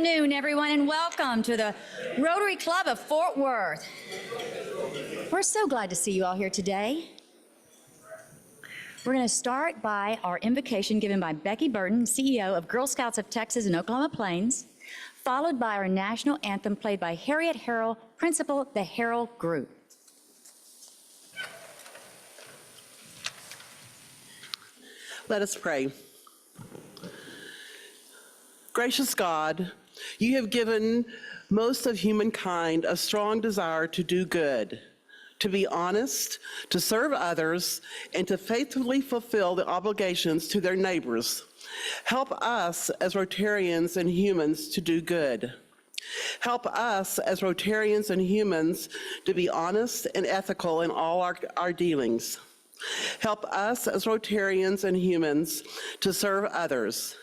afternoon, everyone, and welcome to the Rotary Club of Fort Worth. We're so glad to see you all here today. We're going to start by our invocation given by Becky Burton, CEO of Girl Scouts of Texas and Oklahoma Plains, followed by our national anthem played by Harriet Harrell, Principal, the Harrell Group. Let us pray. Gracious God, you have given most of humankind a strong desire to do good, to be honest, to serve others, and to faithfully fulfill the obligations to their neighbors. Help us as Rotarians and humans to do good. Help us as Rotarians and humans to be honest and ethical in all our dealings. Help us as Rotarians and humans to serve others.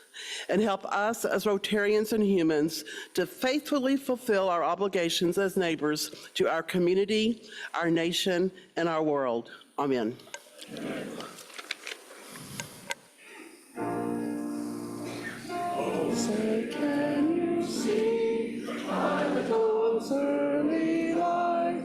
And help us as Rotarians and humans to faithfully fulfill our obligations as neighbors to our community, our nation, and our world. Amen. Oh, say can you see by the dawn's early light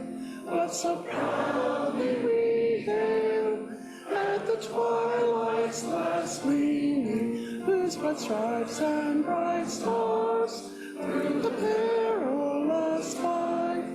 what so proudly we hail at the twilight's last gleaming, whose bright stripes and bright stars through the perilous fight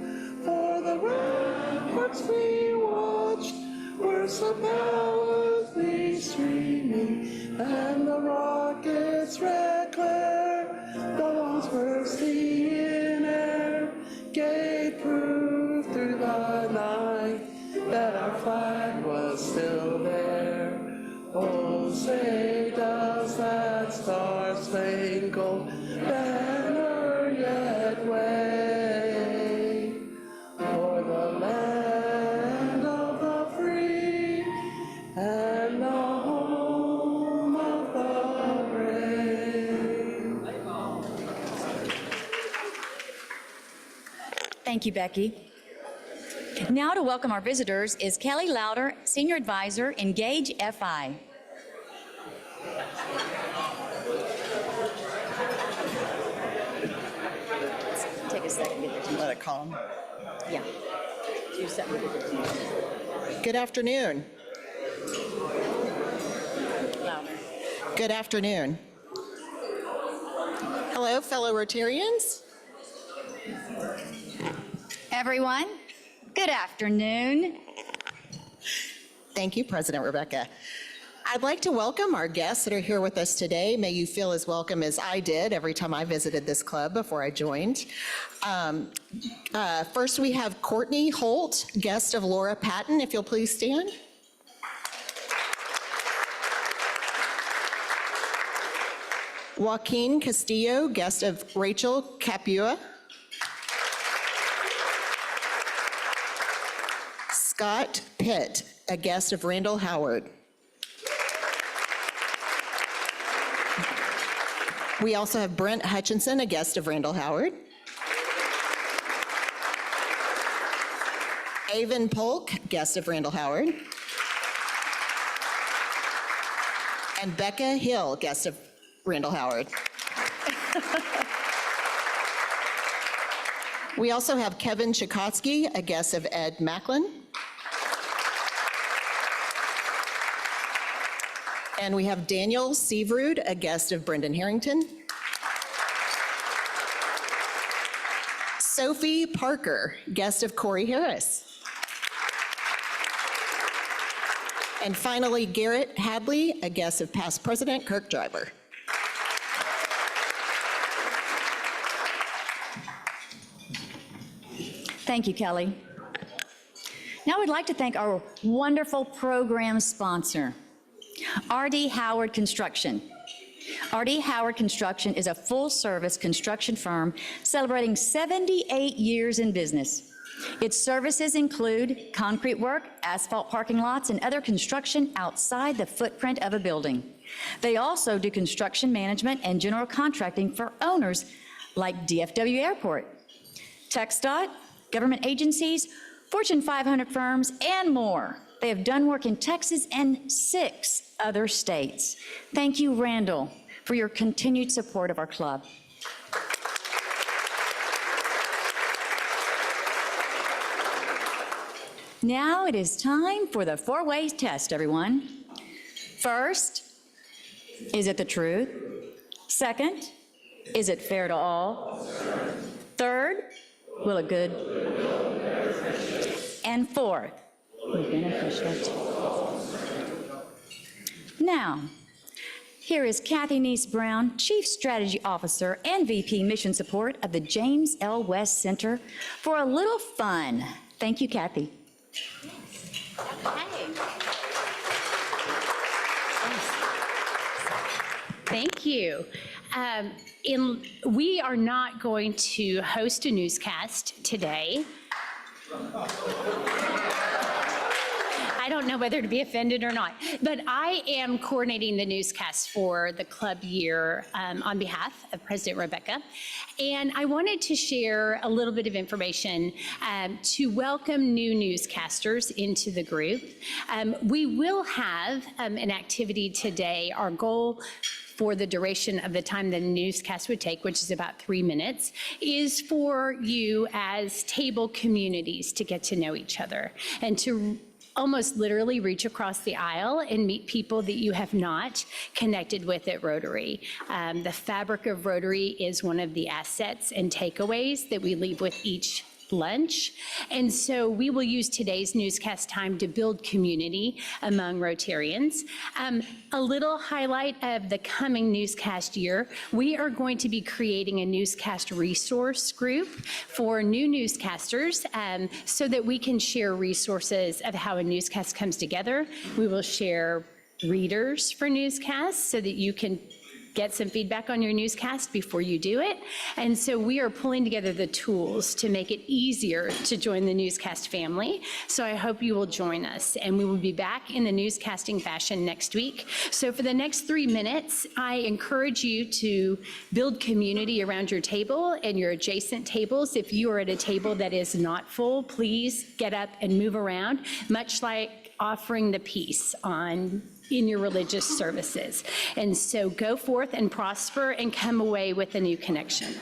for the ramparts we watched were so gallantly streaming, and the rockets' red glare, the bombs bursting in air, gave proof through the night that our flag was still there. Oh, say does that star-spangled banner yet wave for the land of the free and the home of the brave? Thank you, Becky. Now to welcome our visitors is Kelly Lauder, Senior Advisor, Engage FI. Take a second. Let it calm. Yeah. 2 seconds. Good afternoon. Louder. Good afternoon. Hello, fellow Rotarians. Everyone, good afternoon. Thank you, President Rebecca. I'd like to welcome our guests that are here with us today. May you feel as welcome as I did every time I visited this club before I joined. First, we have Courtney Holt, guest of Laura Patton, if you'll please stand. Joaquin Castillo, guest of Rachel Capua. Scott Pitt, a guest of Randall Howard. We also have Brent Hutchinson, a guest of Randall Howard. Avon Polk, guest of Randall Howard. And Becca Hill, guest of Randall Howard. We also have Kevin Chikotsky, a guest of Ed Macklin. And we have Daniel Seavrud, a guest of Brendan Harrington. Sophie Parker, guest of Corey Harris. And finally, Garrett Hadley, a guest of past President Kirk Driver. Thank you, Kelly. Now we'd like to thank our wonderful program sponsor, R.D. Howard Construction. R.D. Howard Construction is a full-service construction firm celebrating 78 years in business. Its services include concrete work, asphalt parking lots, and other construction outside the footprint of a building. They also do construction management and general contracting for owners like DFW Airport, TxDOT, government agencies, Fortune 500 firms, and more. They have done work in Texas and 6 other states. Thank you, Randall, for your continued support of our club. Now it is time for the four-way test, everyone. First, is it the truth? Second, is it fair to all? Third, will it good? And fourth, beneficial. Now, here is Kathy Neese-Brown, Chief Strategy Officer and VP Mission Support of the James L. West Center, for a little fun. Thank you, Kathy. Thank you. We are not going to host a newscast today. I don't know whether to be offended or not, but I am coordinating the newscast for the club year on behalf of President Rebecca. And I wanted to share a little bit of information to welcome new newscasters into the group. We will have an activity today. Our goal for the duration of the time the newscast would take, which is about 3 minutes, is for you as table communities to get to know each other and to almost literally reach across the aisle and meet people that you have not connected with at Rotary. The fabric of Rotary is one of the assets and takeaways that we leave with each lunch. And so we will use today's newscast time to build community among Rotarians. A little highlight of the coming newscast year, we are going to be creating a newscast resource group for new newscasters so that we can share resources of how a newscast comes together. We will share readers for newscasts so that you can get some feedback on your newscast before you do it. And so we are pulling together the tools to make it easier to join the newscast family. So I hope you will join us, and we will be back in the newscasting fashion next week. So for the next 3 minutes, I encourage you to build community around your table and your adjacent tables. If you are at a table that is not full, please get up and move around, much like offering the peace in your religious services. And so go forth and prosper and come away with a new connection.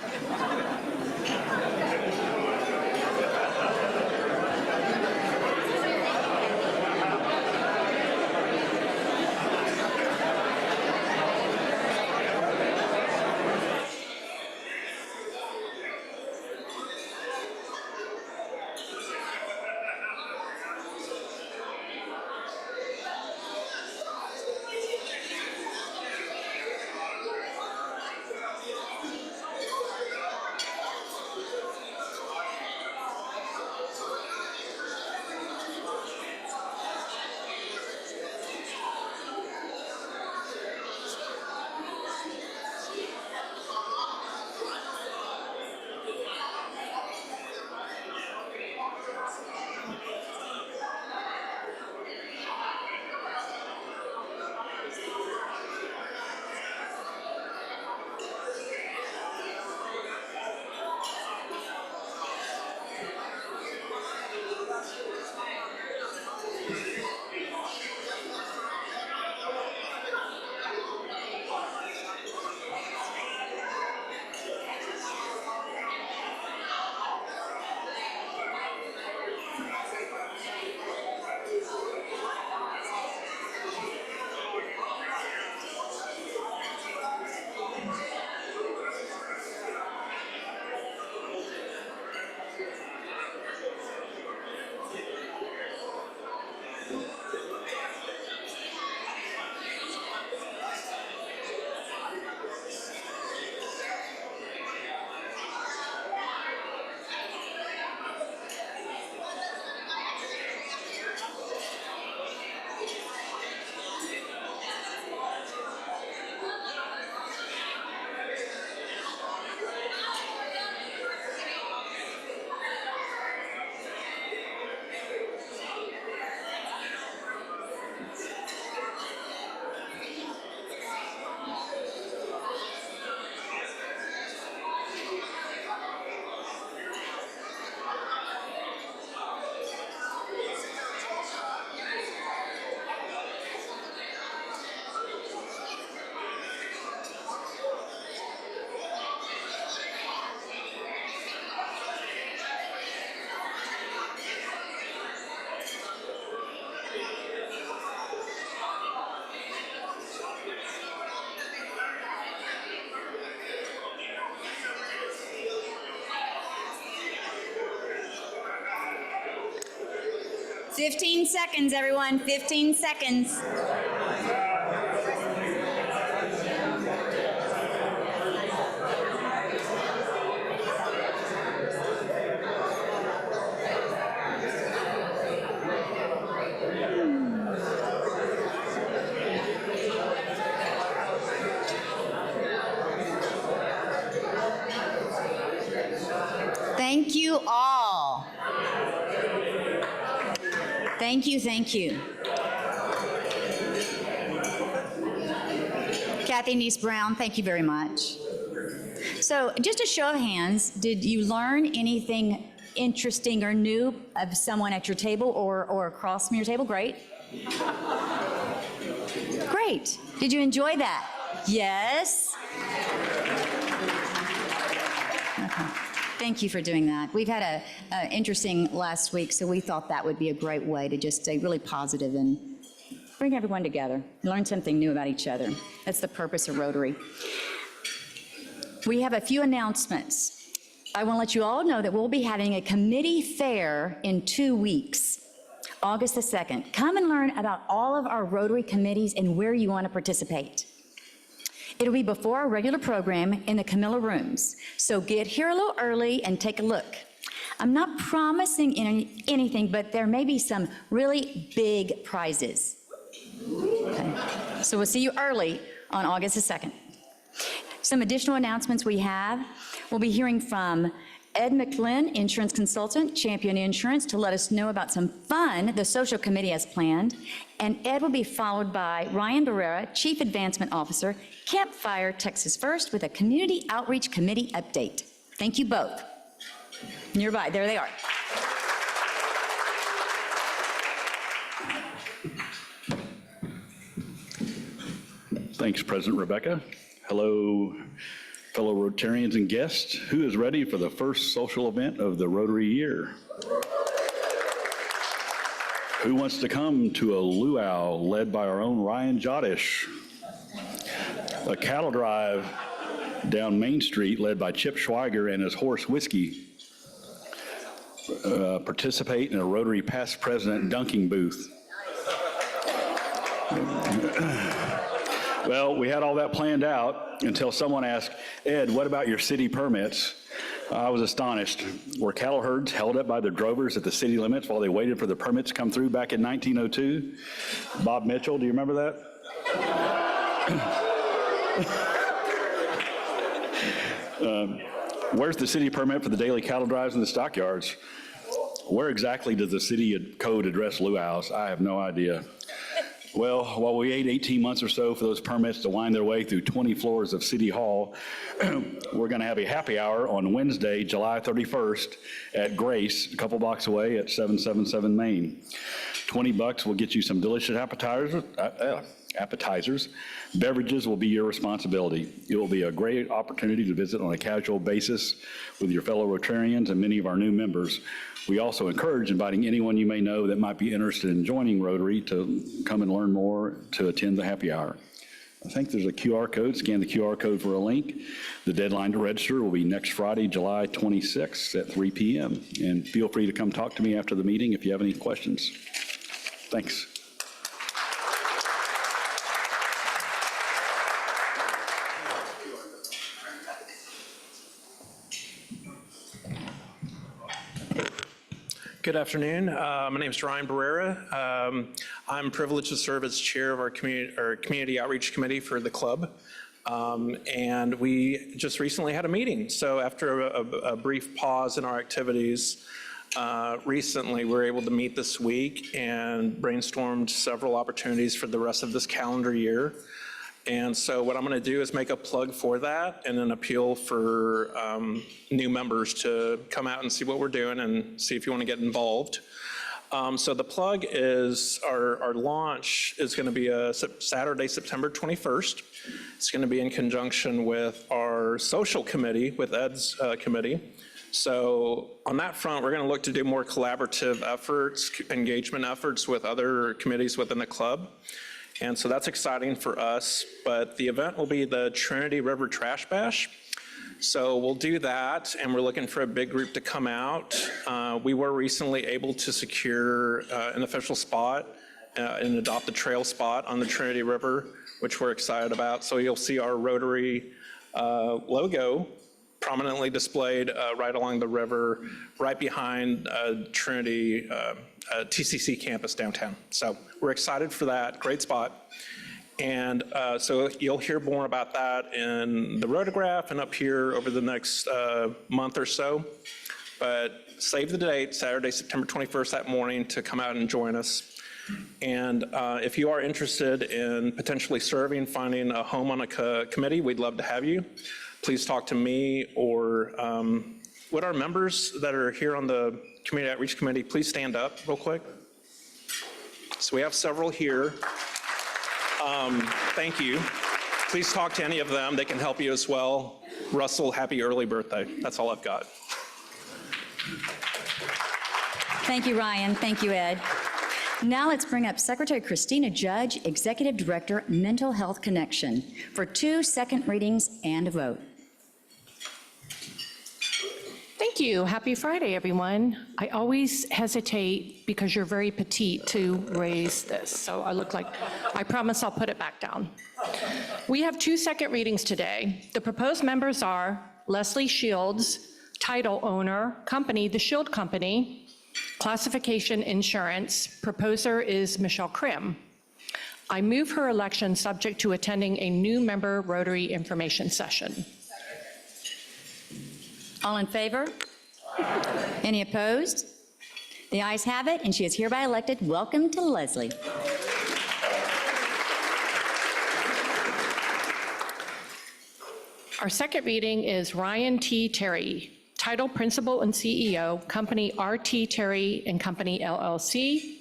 15 seconds, everyone, 15 seconds. Thank you all. Thank you, thank you. Kathy Neese Brown, thank you very much. So just a show of hands, did you learn anything interesting or new of someone at your table or across from your table? Great. Great. Did you enjoy that? Yes? Okay. Thank you for doing that. We've had a interesting last week, so we thought that would be a great way to just stay really positive and bring everyone together, learn something new about each other. That's the purpose of Rotary. We have a few announcements. I want to let you all know that we'll be having a committee fair in 2 weeks, August the 2nd. Come and learn about all of our Rotary committees and where you want to participate. It'll be before our regular program in the Camilla rooms, so get here a little early and take a look. I'm not promising anything, but there may be some really big prizes. Okay. So we'll see you early on August the 2nd. Some additional announcements we have. We'll be hearing from Ed McLinn, insurance consultant, Champion Insurance, to let us know about some fun the social committee has planned. And Ed will be followed by Ryan Barrera, Chief Advancement Officer, Campfire Texas First, with a Community Outreach Committee update. Thank you both. Nearby, there they are. Thanks, President Rebecca. Hello, fellow Rotarians and guests. Who is ready for the first social event of the Rotary year? Who wants to come to a luau led by our own Ryan Jodish? A cattle drive down Main Street led by Chip Schweiger and his horse Whiskey. Participate in a Rotary past president dunking booth. Well, we had all that planned out until someone asked, Ed, what about your city permits? I was astonished. Were cattle herds held up by their drovers at the city limits while they waited for the permits to come through back in 1902? Bob Mitchell, do you remember that? Where's the city permit for the daily cattle drives in the stockyards? Where exactly does the city code address luau's? I have no idea. Well, while we wait 18 months or so for those permits to wind their way through 20 floors of City Hall, we're going to have a happy hour on Wednesday, July 31st at Grace, a couple blocks away at 777 Main. $20 will get you some delicious appetizers. Beverages will be your responsibility. It will be a great opportunity to visit on a casual basis with your fellow Rotarians and many of our new members. We also encourage inviting anyone you may know that might be interested in joining Rotary to come and learn more to attend the happy hour. I think there's a QR code. Scan the QR code for a link. The deadline to register will be next Friday, July 26th at 3 p.m. And feel free to come talk to me after the meeting if you have any questions. Thanks. Good afternoon. My name is Ryan Barrera. I'm privileged to serve as chair of our community outreach committee for the club. And we just recently had a meeting. So after a brief pause in our activities, recently we were able to meet this week and brainstormed several opportunities for the rest of this calendar year. And so what I'm going to do is make a plug for that and an appeal for new members to come out and see what we're doing and see if you want to get involved. So the plug is our launch is going to be Saturday, September 21st. It's going to be in conjunction with our social committee, with Ed's committee. So on that front, we're going to look to do more collaborative efforts, engagement efforts with other committees within the club. And so that's exciting for us, but the event will be the Trinity River Trash Bash. So we'll do that, and we're looking for a big group to come out. We were recently able to secure an official spot, an Adopt a Trail spot on the Trinity River, which we're excited about. So you'll see our Rotary logo prominently displayed right along the river, right behind Trinity TCC campus downtown. So we're excited for that, great spot. And so you'll hear more about that in the rotograph and up here over the next month or so. But save the date, Saturday, September 21st, that morning, to come out and join us. And if you are interested in potentially serving, finding a home on a committee, we'd love to have you. Please talk to me or would our members that are here on the Community Outreach Committee please stand up real quick? So we have several here. Thank you. Please talk to any of them. They can help you as well. Russell, happy early birthday. That's all I've got. Thank you, Ryan. Thank you, Ed. Now let's bring up Secretary Christina Judge, Executive Director, Mental Health Connection, for 2 second readings and a vote. Thank you. Happy Friday, everyone. I always hesitate because you're very petite to raise this, so I promise I'll put it back down. We have 2 second readings today. The proposed members are Leslie Shields, title owner, company, The Shield Company, classification insurance. Proposer is Michelle Krim. I move her election subject to attending a new member Rotary information session. All in favor? Any opposed? The ayes have it, and she is hereby elected. Welcome to Leslie. Our second reading is Ryan T. Terry, title Principal and CEO, company RT Terry and Company LLC.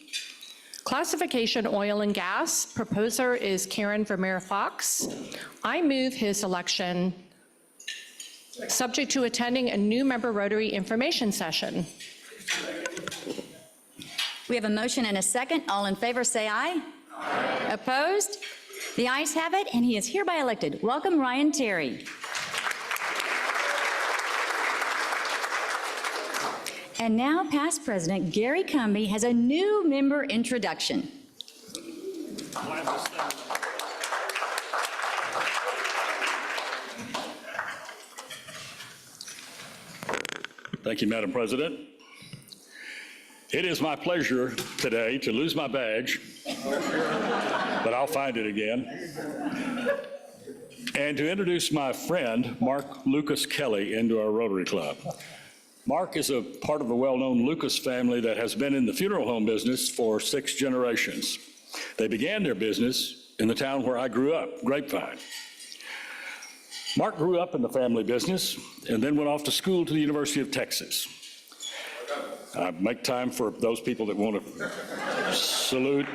Classification oil and gas. Proposer is Karen Vermeer Fox. I move his election subject to attending a new member Rotary information session. We have a motion and a second. All in favor, say aye. Aye. Opposed? The ayes have it, and he is hereby elected. Welcome, Ryan Terry. And now, past President Gary Cumby has a new member introduction. Thank you, Madam President. It is my pleasure today to lose my badge, but I'll find it again, and to introduce my friend, Mark Lucas Kelly, into our Rotary Club. Mark is a part of a well-known Lucas family that has been in the funeral home business for 6 generations. They began their business in the town where I grew up, Grapevine. Mark grew up in the family business and then went off to school to the University of Texas. I make time for those people that want to salute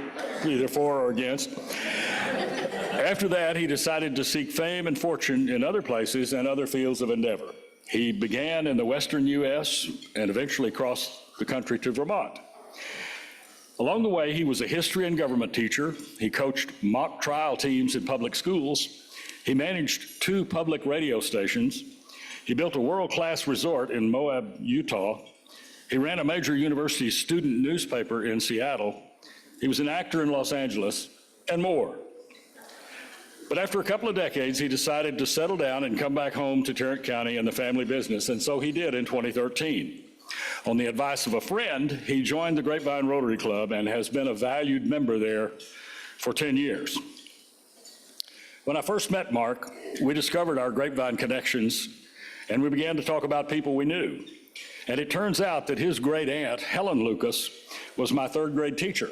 either for or against. After that, he decided to seek fame and fortune in other places and other fields of endeavor. He began in the western U.S. and eventually crossed the country to Vermont. Along the way, he was a history and government teacher. He coached mock trial teams in public schools. He managed 2 public radio stations. He built a world-class resort in Moab, Utah. He ran a major university student newspaper in Seattle. He was an actor in Los Angeles, and more. But after a couple of decades, he decided to settle down and come back home to Tarrant County and the family business, and so he did in 2013. On the advice of a friend, he joined the Grapevine Rotary Club and has been a valued member there for 10 years. When I first met Mark, we discovered our Grapevine connections, and we began to talk about people we knew. And it turns out that his great aunt, Helen Lucas, was my 3rd grade teacher.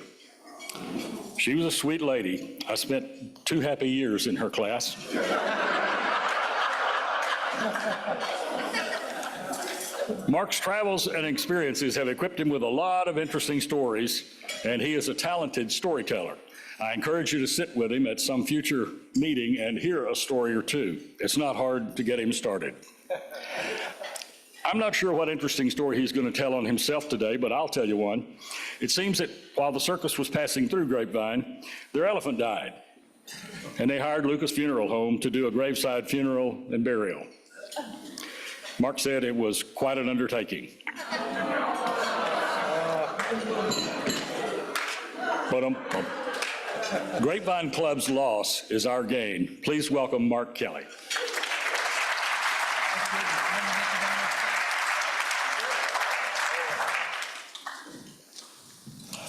She was a sweet lady. I spent 2 happy years in her class. Mark's travels and experiences have equipped him with a lot of interesting stories, and he is a talented storyteller. I encourage you to sit with him at some future meeting and hear a story or 2. It's not hard to get him started. I'm not sure what interesting story he's going to tell on himself today, but I'll tell you one. It seems that while the circus was passing through Grapevine, their elephant died, and they hired Lucas Funeral Home to do a graveside funeral and burial. Mark said it was quite an undertaking. But Grapevine Club's loss is our gain. Please welcome Mark Kelly.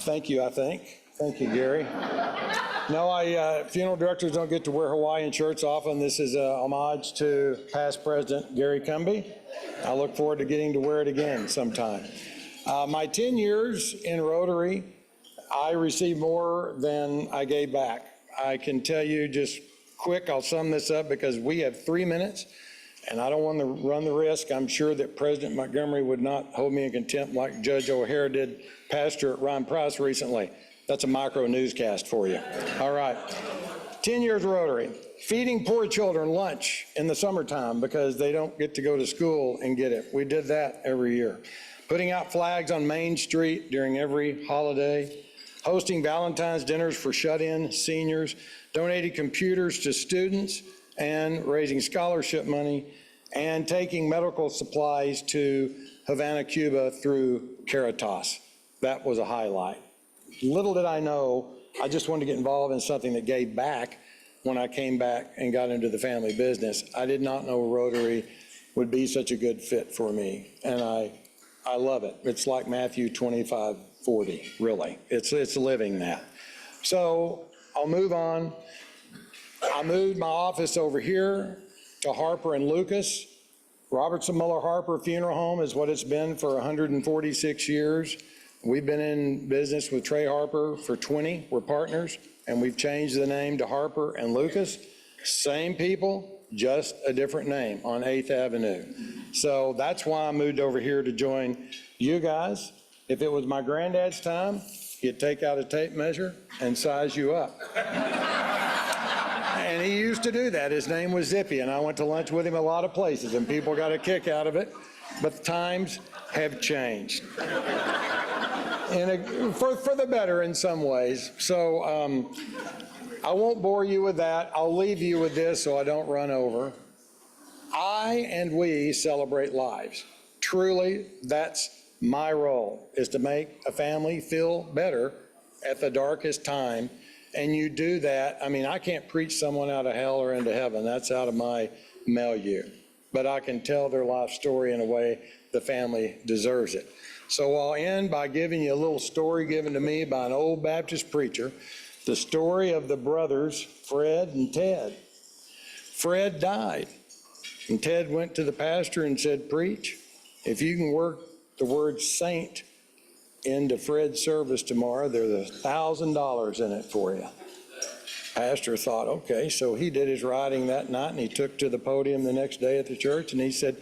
Thank you, I think. Thank you, Gary. No, funeral directors don't get to wear Hawaiian shirts often. This is a homage to past President Gary Cumby. I look forward to getting to wear it again sometime. My 10 years in Rotary, I received more than I gave back. I can tell you just quick, I'll sum this up because we have 3 minutes and I don't want to run the risk. I'm sure that President Montgomery would not hold me in contempt like Judge O'Hare did Pastor Ron Price recently. That's a micro newscast for you. All right. 10 years Rotary. Feeding poor children lunch in the summertime because they don't get to go to school and get it. We did that every year. Putting out flags on Main Street during every holiday. Hosting Valentine's dinners for shut-in seniors. Donating computers to students and raising scholarship money. And taking medical supplies to Havana, Cuba through Caritas. That was a highlight. Little did I know, I just wanted to get involved in something that gave back when I came back and got into the family business. I did not know Rotary would be such a good fit for me, and I love it. It's like Matthew 25:40, really. It's living that. So I'll move on. I moved my office over here to Harper and Lucas. Robertson Muller Harper Funeral Home is what it's been for 146 years. We've been in business with Trey Harper for 20. We're partners, and we've changed the name to Harper and Lucas. Same people, just a different name on 8th Avenue. So that's why I moved over here to join you guys. If it was my granddad's time, he'd take out a tape measure and size you up. And he used to do that. His name was Zippy, and I went to lunch with him a lot of places, and people got a kick out of it. But the times have changed. For the better in some ways. So I won't bore you with that. I'll leave you with this so I don't run over. I and we celebrate lives. Truly, that's my role, is to make a family feel better at the darkest time. And you do that. I mean, I can't preach someone out of hell or into heaven. That's out of my milieu. But I can tell their life story in a way the family deserves it. So I'll end by giving you a little story given to me by an old Baptist preacher, the story of the brothers Fred and Ted. Fred died, and Ted went to the pastor and said, "Preach, if you can work the word saint into Fred's service tomorrow, there's $1,000 in it for you." Pastor thought, okay, so he did his writing that night, and he took to the podium the next day at the church, and he said,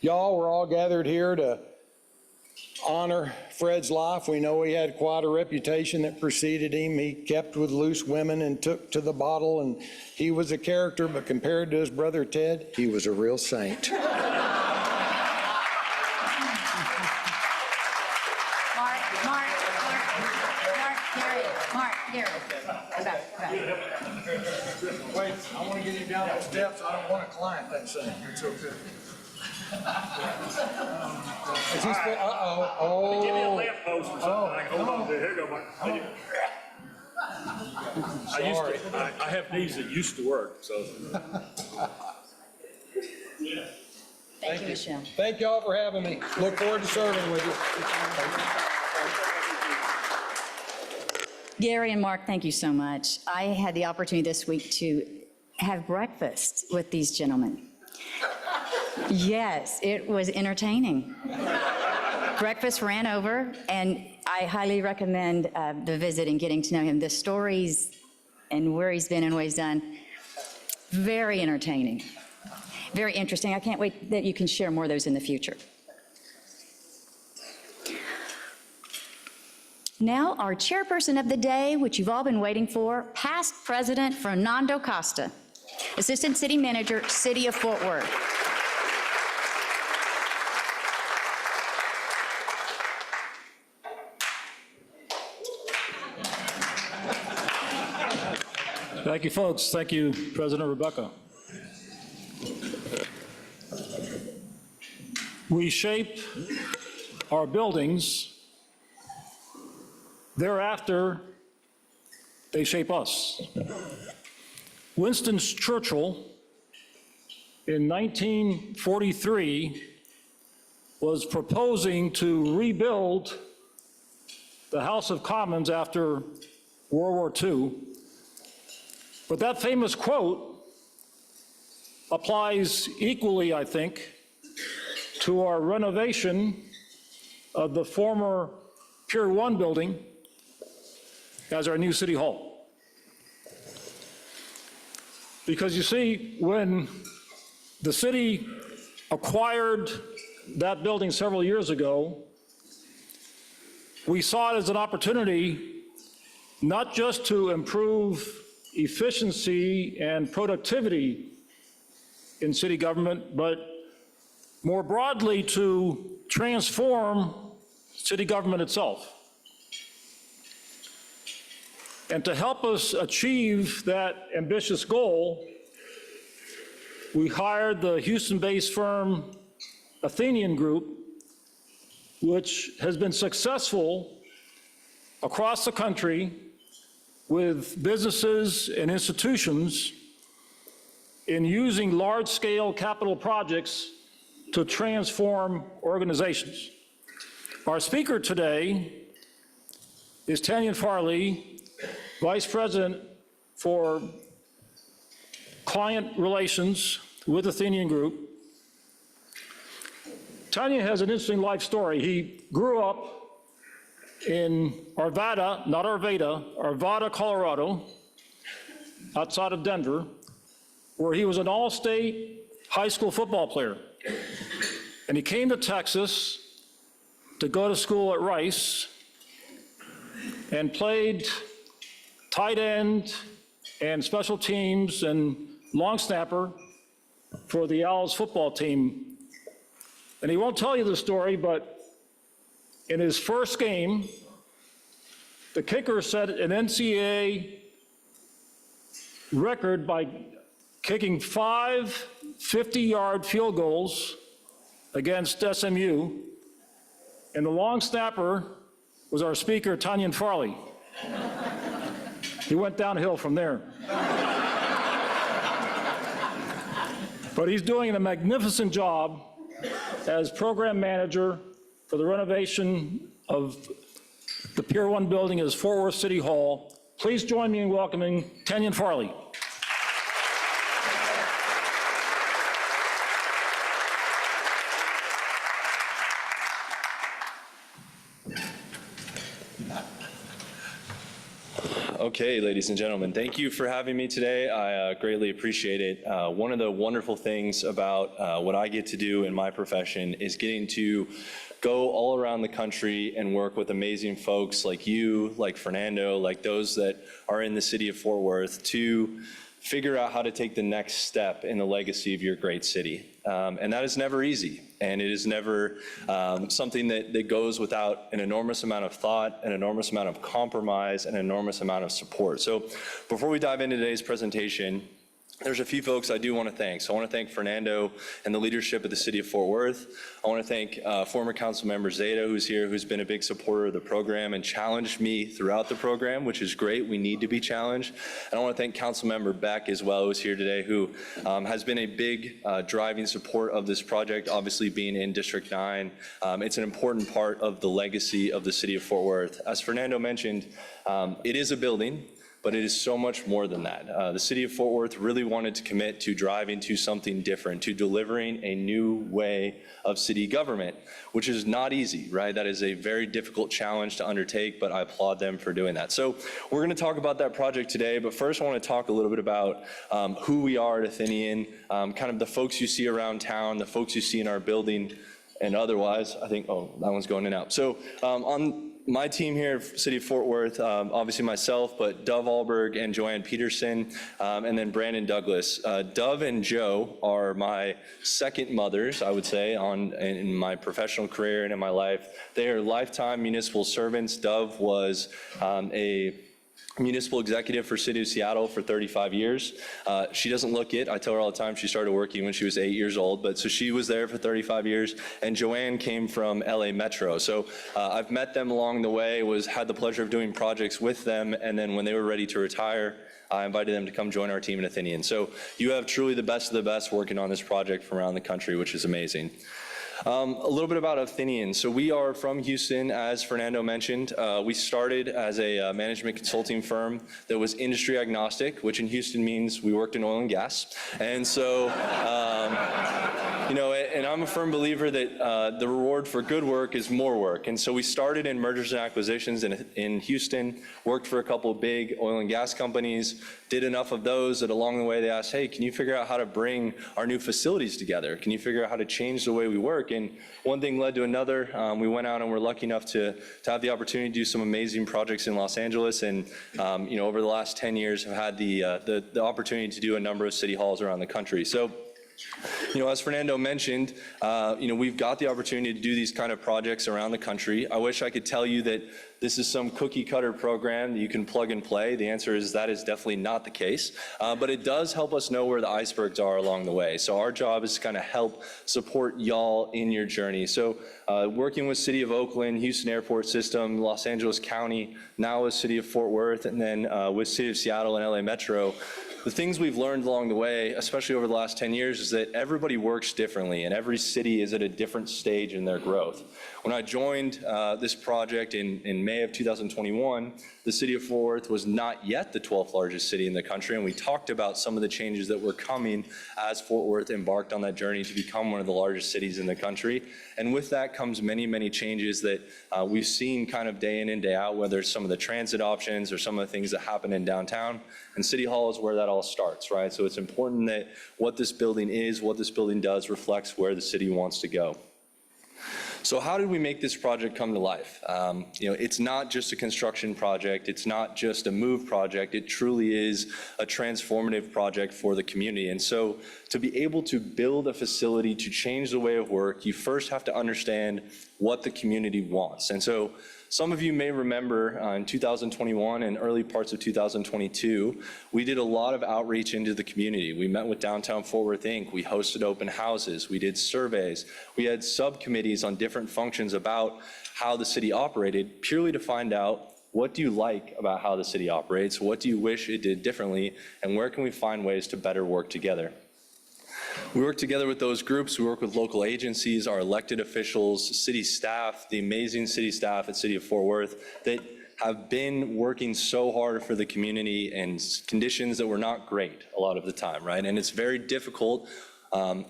"Y'all, we're all gathered here to honor Fred's life. We know he had quite a reputation that preceded him. He kept with loose women and took to the bottle, and he was a character, but compared to his brother Ted, he was a real saint." Mark, Gary. Wait, I want to get him down the steps. I don't want a client that saying. It's okay. Is he uh-oh. Give me a lamp post or something. I can hold on to it. Here you go, Mark. I have knees that used to work, so. Thank you, Michelle. Thank y'all for having me. Look forward to serving with you. Gary and Mark, thank you so much. I had the opportunity this week to have breakfast with these gentlemen. Yes, it was entertaining. Breakfast ran over, and I highly recommend the visit and getting to know him. The stories and where he's been and what he's done, very entertaining, very interesting. I can't wait that you can share more of those in the future. Now, our chairperson of the day, which you've all been waiting for, past President Fernando Costa, Assistant City Manager, City of Fort Worth. Thank you, folks. Thank you, President Rebecca. We shape our buildings. Thereafter, they shape us. Winston Churchill, in 1943, was proposing to rebuild the House of Commons after World War II. But that famous quote applies equally, I think, to our renovation of the former Pier 1 building as our new City Hall. Because you see, when the city acquired that building several years ago, we saw it as an opportunity not just to improve efficiency and productivity in city government, but more broadly to transform city government itself. And to help us achieve that ambitious goal, we hired the Houston-based firm Athenian Group, which has been successful across the country with businesses and institutions in using large-scale capital projects to transform organizations. Our speaker today is Tanya Farley, Vice President for Client Relations with Athenian Group. Tanya has an interesting life story. He grew up in Arvada, not Arvada, Arvada, Colorado, outside of Denver, where he was an all-state high school football player. And he came to Texas to go to school at Rice and played tight end and special teams and long snapper for the Owls football team. And he won't tell you the story, but in his first game, the kicker set an NCAA record by kicking 5 50-yard field goals against SMU, and the long snapper was our speaker, Tanya Farley. He went downhill from there. But he's doing a magnificent job as program manager for the renovation of the Pier 1 building as Fort Worth City Hall. Please join me in welcoming Tanya Farley. Okay, ladies and gentlemen, thank you for having me today. I greatly appreciate it. One of the wonderful things about what I get to do in my profession is getting to go all around the country and work with amazing folks like you, like Fernando, like those that are in the city of Fort Worth to figure out how to take the next step in the legacy of your great city. And that is never easy. And it is never something that goes without an enormous amount of thought, an enormous amount of compromise, an enormous amount of support. So before we dive into today's presentation, there's a few folks I do want to thank. So I want to thank Fernando and the leadership of the city of Fort Worth. I want to thank former council member Zeta, who's here, who's been a big supporter of the program and challenged me throughout the program, which is great. We need to be challenged. And I want to thank council member Beck as well, who's here today, who has been a big driving support of this project, obviously being in District 9. It's an important part of the legacy of the city of Fort Worth. As Fernando mentioned, it is a building, but it is so much more than that. The city of Fort Worth really wanted to commit to driving to something different, to delivering a new way of city government, which is not easy, right? That is a very difficult challenge to undertake, but I applaud them for doing that. So we're gonna talk about that project today, but first I wanna talk a little bit about who we are at Athenian, kind of the folks you see around town, the folks you see in our building, and otherwise, I think, oh, that one's going in and out. So on my team here, City of Fort Worth, obviously myself, but Dove Alberg and Joanne Peterson, and then Brandon Douglas. Dove and Joe are my second mothers, I would say, in my professional career and in my life. They are lifetime municipal servants. Dove was a municipal executive for City of Seattle for 35 years. She doesn't look it. I tell her all the time she started working when she was 8 years old, but so she was there for 35 years. And Joanne came from LA Metro. So I've met them along the way, had the pleasure of doing projects with them, and then when they were ready to retire, I invited them to come join our team in Athenian. So you have truly the best of the best working on this project from around the country, which is amazing. A little bit about Athenian. So we are from Houston, as Fernando mentioned. We started as a management consulting firm that was industry agnostic, which in Houston means we worked in oil and gas. And so, and I'm a firm believer that the reward for good work is more work. And so we started in mergers and acquisitions in Houston, worked for a couple of big oil and gas companies, did enough of those that along the way they asked, hey, can you figure out how to bring our new facilities together? Can you figure out how to change the way we work? And one thing led to another. We went out and were lucky enough to have the opportunity to do some amazing projects in Los Angeles. And over the last 10 years, have had the opportunity to do a number of city halls around the country. So, as Fernando mentioned, we've got the opportunity to do these kind of projects around the country. I wish I could tell you that this is some cookie cutter program that you can plug and play. The answer is that is definitely not the case, but it does help us know where the icebergs are along the way. So our job is to kind of help support y'all in your journey. So working with City of Oakland, Houston Airport System, Los Angeles County, now with City of Fort Worth, and then with City of Seattle and LA Metro, the things we've learned along the way, especially over the last 10 years, is that everybody works differently and every city is at a different stage in their growth. When I joined this project in May of 2021, the City of Fort Worth was not yet the 12th largest city in the country, and we talked about some of the changes that were coming as Fort Worth embarked on that journey to become one of the largest cities in the country. And with that comes many, many changes that we've seen kind of day in and day out, whether it's some of the transit options or some of the things that happen in downtown. And City Hall is where that all starts, right? So it's important that what this building is, what this building does, reflects where the city wants to go. So how did we make this project come to life? It's not just a construction project. It's not just a move project. It truly is a transformative project for the community. And so to be able to build a facility to change the way of work, you first have to understand what the community wants. And so some of you may remember in 2021 and early parts of 2022, we did a lot of outreach into the community. We met with Downtown Fort Worth, Inc. We hosted open houses. We did surveys. We had subcommittees on different functions about how the city operated, purely to find out, what do you like about how the city operates? What do you wish it did differently? And where can we find ways to better work together? We work together with those groups. We work with local agencies, our elected officials, city staff, the amazing city staff at City of Fort Worth that have been working so hard for the community in conditions that were not great a lot of the time, right? And it's very difficult,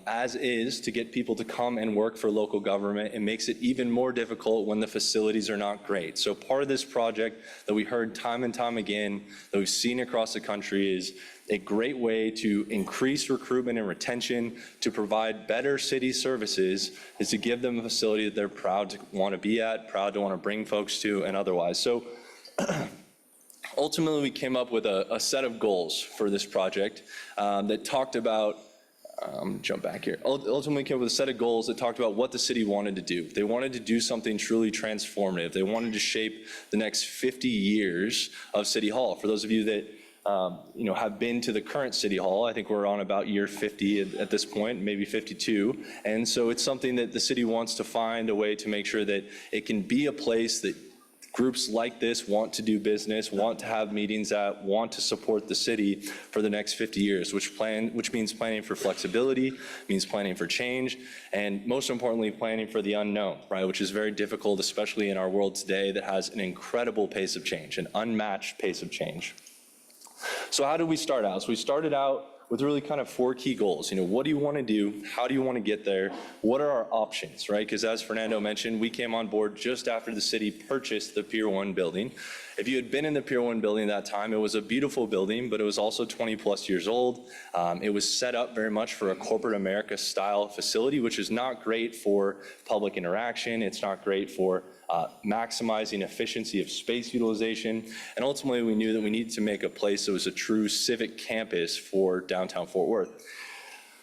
as is, to get people to come and work for local government. It makes it even more difficult when the facilities are not great. So part of this project that we heard time and time again, that we've seen across the country, is a great way to increase recruitment and retention, to provide better city services, is to give them a facility that they're proud to want to be at, proud to want to bring folks to, and otherwise. So ultimately, we came up with a set of goals for this project that talked about, jump back here. Ultimately came up with a set of goals that talked about what the city wanted to do. They wanted to do something truly transformative. They wanted to shape the next 50 years of City Hall. For those of you that have been to the current City Hall, I think we're on about year 50 at this point, maybe 52. And so it's something that the city wants to find a way to make sure that it can be a place that groups like this want to do business, want to have meetings at, want to support the city for the next 50 years, which means planning for flexibility, means planning for change, and most importantly, planning for the unknown, right? Which is very difficult, especially in our world today that has an incredible pace of change, an unmatched pace of change. So how did we start out? So we started out with really kind of 4 key goals. What do you want to do? How do you want to get there? What are our options, right? Because as Fernando mentioned, we came on board just after the city purchased the Pier 1 building. If you had been in the Pier 1 building at that time, it was a beautiful building, but it was also 20 plus years old. It was set up very much for a corporate America style facility, which is not great for public interaction. It's not great for maximizing efficiency of space utilization. And ultimately, we knew that we needed to make a place that was a true civic campus for downtown Fort Worth.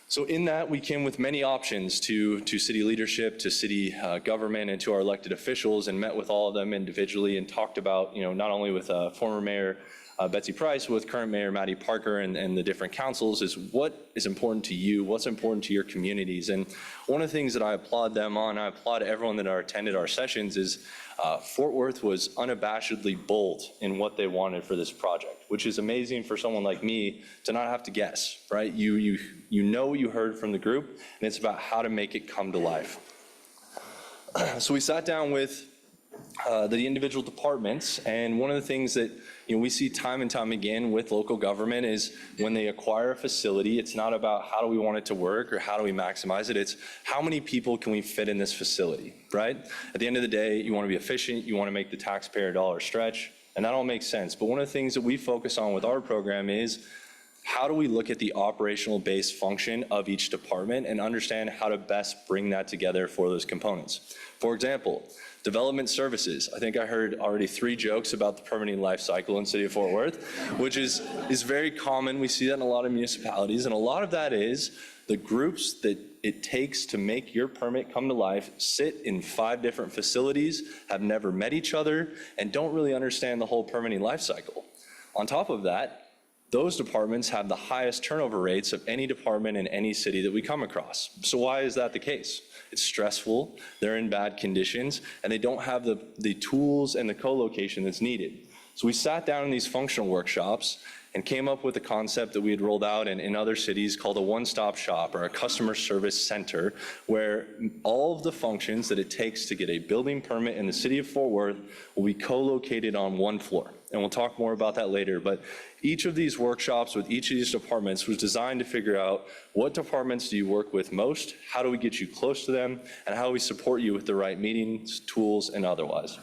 So in that, we came with many options to city leadership, to city government, and to our elected officials, and met with all of them individually and talked about, not only with former Mayor Betsy Price, with current Mayor Matty Parker and the different councils, is what is important to you, what's important to your communities. And one of the things that I applaud them on, I applaud everyone that attended our sessions, is Fort Worth was unabashedly bold in what they wanted for this project, which is amazing for someone like me to not have to guess, right? You know what you heard from the group, and it's about how to make it come to life. So we sat down with the individual departments, and one of the things that we see time and time again with local government is when they acquire a facility, it's not about how do we want it to work or how do we maximize it, it's how many people can we fit in this facility, right? At the end of the day, you want to be efficient, you want to make the taxpayer dollar stretch, and that all makes sense. But one of the things that we focus on with our program is how do we look at the operational base function of each department and understand how to best bring that together for those components. For example, development services. I think I heard already 3 jokes about the permitting life cycle in the city of Fort Worth, which is very common. We see that in a lot of municipalities, and a lot of that is the groups that it takes to make your permit come to life sit in 5 different facilities, have never met each other, and don't really understand the whole permitting life cycle. On top of that, those departments have the highest turnover rates of any department in any city that we come across. So why is that the case? It's stressful, they're in bad conditions, and they don't have the tools and the co-location that's needed. So we sat down in these functional workshops and came up with a concept that we had rolled out in other cities called a one-stop shop, or a customer service center, where all of the functions that it takes to get a building permit in the city of Fort Worth will be co-located on one floor. And we'll talk more about that later, but each of these workshops with each of these departments was designed to figure out what departments do you work with most, how do we get you close to them, and how do we support you with the right meetings, tools, and otherwise.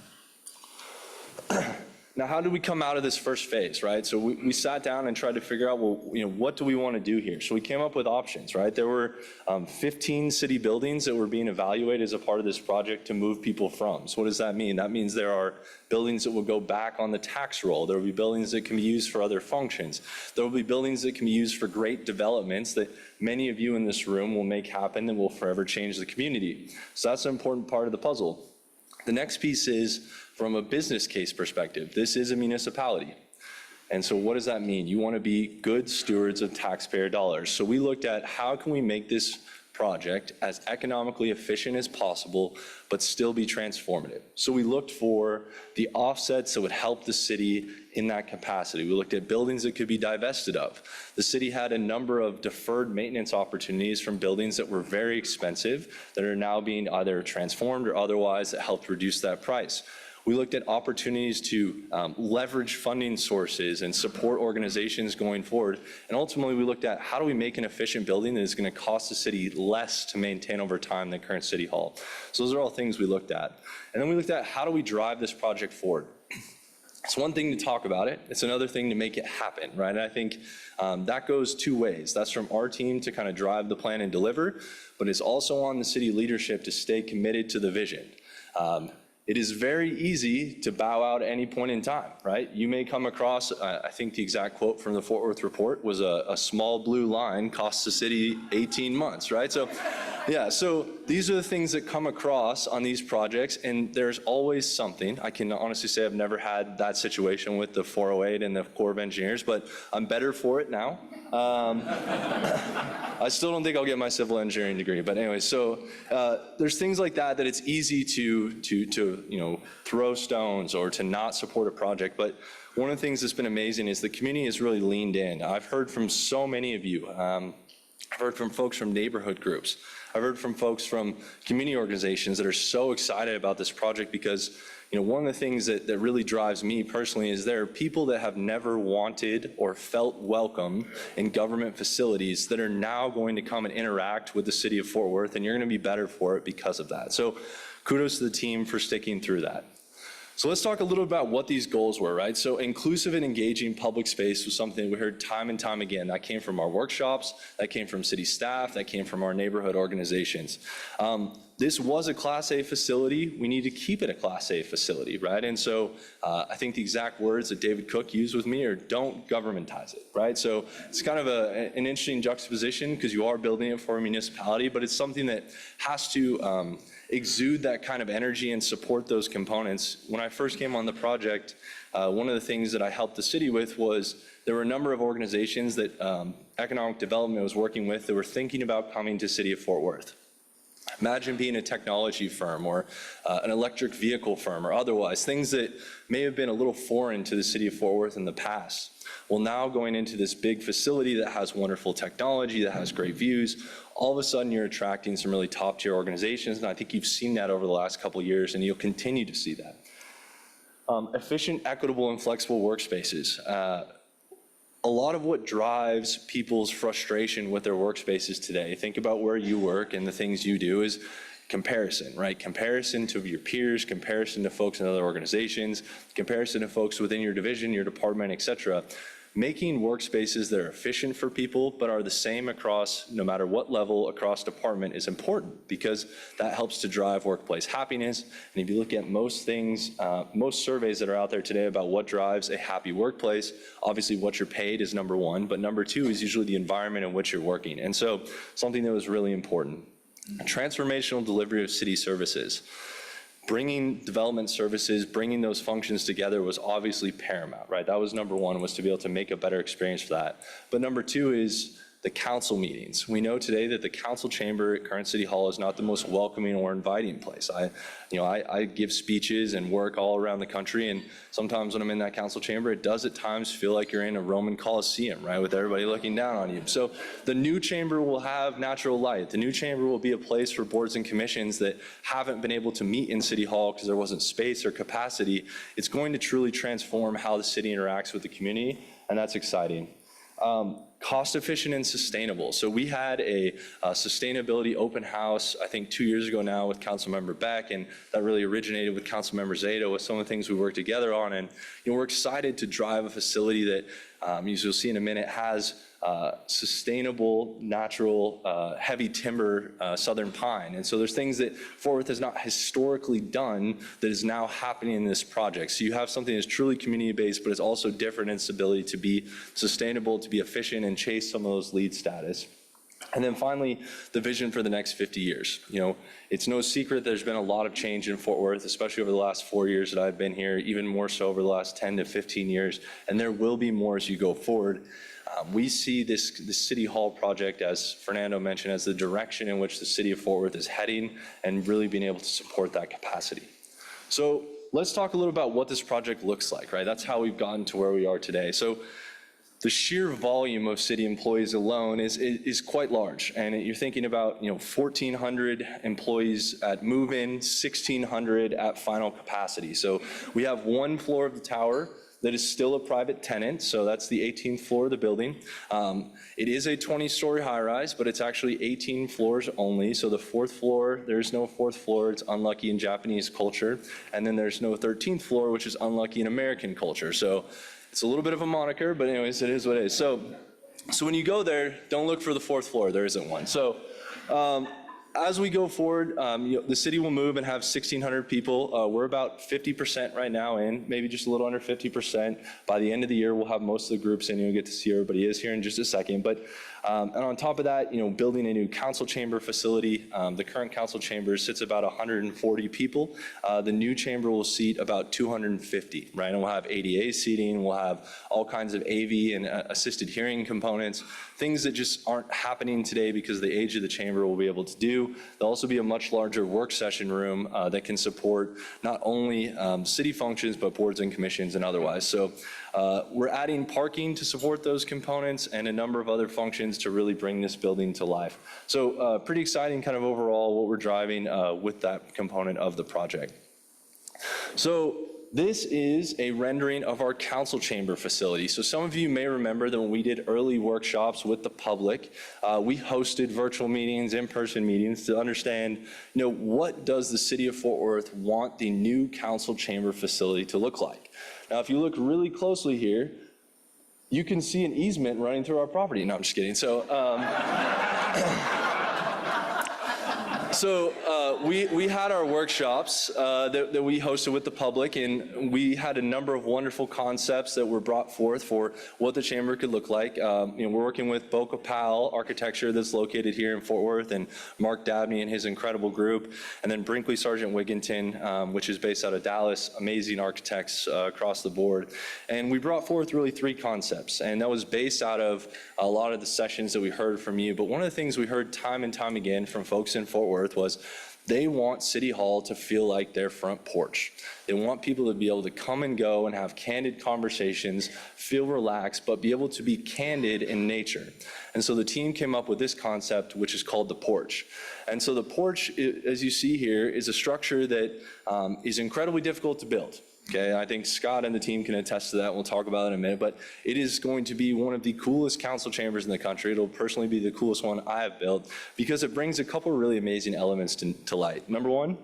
Now, how did we come out of this first phase, right? So we sat down and tried to figure out, well, what do we want to do here? So we came up with options, right? There were 15 city buildings that were being evaluated as a part of this project to move people from. So what does that mean? That means there are buildings that will go back on the tax roll. There will be buildings that can be used for other functions. There will be buildings that can be used for great developments that many of you in this room will make happen and will forever change the community. So that's an important part of the puzzle. The next piece is, from a business case perspective, this is a municipality. And so what does that mean? You want to be good stewards of taxpayer dollars. So we looked at how can we make this project as economically efficient as possible, but still be transformative. So we looked for the offsets that would help the city in that capacity. We looked at buildings that could be divested of. The city had a number of deferred maintenance opportunities from buildings that were very expensive that are now being either transformed or otherwise that helped reduce that price. We looked at opportunities to leverage funding sources and support organizations going forward. And ultimately, we looked at how do we make an efficient building that is going to cost the city less to maintain over time than current city hall. So those are all things we looked at. And then we looked at how do we drive this project forward. It's one thing to talk about it. It's another thing to make it happen, right? And I think that goes 2 ways. That's from our team to kind of drive the plan and deliver, but it's also on the city leadership to stay committed to the vision. It is very easy to bow out at any point in time, right? You may come across, I think the exact quote from the Fort Worth report was a small blue line costs the city 18 months, right? So, yeah, so these are the things that come across on these projects, and there's always something. I can honestly say I've never had that situation with the 408 and the Corps of Engineers, but I'm better for it now. I still don't think I'll get my civil engineering degree, but anyway, so there's things like that it's easy to throw stones or to not support a project. But one of the things that's been amazing is the community has really leaned in. I've heard from so many of you. I've heard from folks from neighborhood groups. I've heard from folks from community organizations that are so excited about this project because one of the things that really drives me personally is there are people that have never wanted or felt welcome in government facilities that are now going to come and interact with the city of Fort Worth, and you're going to be better for it because of that. So kudos to the team for sticking through that. So let's talk a little about what these goals were, right? So inclusive and engaging public space was something we heard time and time again. That came from our workshops, that came from city staff, that came from our neighborhood organizations. This was a Class A facility. We need to keep it a Class A facility, right? And so I think the exact words that David Cook used with me are don't governmentize it, right? So it's kind of an interesting juxtaposition because you are building it for a municipality, but it's something that has to exude that kind of energy and support those components. When I first came on the project, one of the things that I helped the city with was there were a number of organizations that economic development was working with that were thinking about coming to City of Fort Worth. Imagine being a technology firm or an electric vehicle firm or otherwise, things that may have been a little foreign to the City of Fort Worth in the past. Well, now going into this big facility that has wonderful technology, that has great views, all of a sudden you're attracting some really top-tier organizations, and I think you've seen that over the last couple of years, and you'll continue to see that. Efficient, equitable, and flexible workspaces. A lot of what drives people's frustration with their workspaces today, think about where you work and the things you do, is comparison, right? Comparison to your peers, comparison to folks in other organizations, comparison to folks within your division, your department, et cetera. Making workspaces that are efficient for people but are the same across, no matter what level, across department is important because that helps to drive workplace happiness. And if you look at most things, most surveys that are out there today about what drives a happy workplace, obviously what you're paid is number one, but number two is usually the environment in which you're working. And so something that was really important. Transformational delivery of city services. Bringing development services, bringing those functions together was obviously paramount, right? That was number one, was to be able to make a better experience for that. But number two is the council meetings. We know today that the council chamber at current City Hall is not the most welcoming or inviting place. I give speeches and work all around the country, and sometimes when I'm in that council chamber, it does at times feel like you're in a Roman Colosseum, right, with everybody looking down on you. So the new chamber will have natural light. The new chamber will be a place for boards and commissions that haven't been able to meet in City Hall because there wasn't space or capacity. It's going to truly transform how the city interacts with the community, and that's exciting. Cost efficient and sustainable. So we had a sustainability open house, I think 2 years ago now with Councilmember Beck, and that really originated with Councilmember Zeta with some of the things we worked together on. And we're excited to drive a facility that, as you'll see in a minute, has sustainable, natural, heavy timber southern pine. And so there's things that Fort Worth has not historically done that is now happening in this project. So you have something that's truly community-based, but it's also different in its ability to be sustainable, to be efficient, and chase some of those LEED status. And then finally, the vision for the next 50 years. It's no secret there's been a lot of change in Fort Worth, especially over the last 4 years that I've been here, even more so over the last 10 to 15 years, and there will be more as you go forward. We see this City Hall project, as Fernando mentioned, as the direction in which the city of Fort Worth is heading and really being able to support that capacity. So let's talk a little about what this project looks like, right? That's how we've gotten to where we are today. So the sheer volume of city employees alone is quite large. And you're thinking about 1,400 employees at move-in, 1,600 at final capacity. So we have one floor of the tower that is still a private tenant, so that's the 18th floor of the building. It is a 20-story high-rise, but it's actually 18 floors only, so the fourth floor, there's no fourth floor, it's unlucky in Japanese culture, and then there's no 13th floor, which is unlucky in American culture. So it's a little bit of a moniker, but anyways, it is what it is. So when you go there, don't look for the fourth floor, there isn't one. So as we go forward, the city will move and have 1,600 people. We're about 50% right now in, maybe just a little under 50%. By the end of the year, we'll have most of the groups in. You'll get to see everybody is here in just a second. But and on top of that, building a new council chamber facility. The current council chamber sits about 140 people. The new chamber will seat about 250, right? And we'll have ADA seating. We'll have all kinds of AV and assisted hearing components, things that just aren't happening today because of the age of the chamber will be able to do. There'll also be a much larger work session room that can support not only city functions, but boards and commissions and otherwise. So we're adding parking to support those components and a number of other functions to really bring this building to life. So pretty exciting kind of overall what we're driving with that component of the project. So this is a rendering of our council chamber facility. So some of you may remember that when we did early workshops with the public, we hosted virtual meetings, in-person meetings to understand, what does the city of Fort Worth want the new council chamber facility to look like? Now, if you look really closely here, you can see an easement running through our property. No, I'm just kidding. So We had our workshops that we hosted with the public, and we had a number of wonderful concepts that were brought forth for what the chamber could look like. We're working with Boca Pal Architecture that's located here in Fort Worth, and Mark Dabney and his incredible group, and then Brinkley Sargent Wigginton, which is based out of Dallas, amazing architects across the board. And we brought forth really 3 concepts, and that was based out of a lot of the sessions that we heard from you. But one of the things we heard time and time again from folks in Fort Worth was they want City Hall to feel like their front porch. They want people to be able to come and go and have candid conversations, feel relaxed, but be able to be candid in nature. And so the team came up with this concept, which is called the porch. And so the porch, as you see here, is a structure that is incredibly difficult to build. Okay, I think Scott and the team can attest to that. We'll talk about it in a minute, but it is going to be one of the coolest council chambers in the country. It'll personally be the coolest one I have built because it brings a couple of really amazing elements to light. Number one,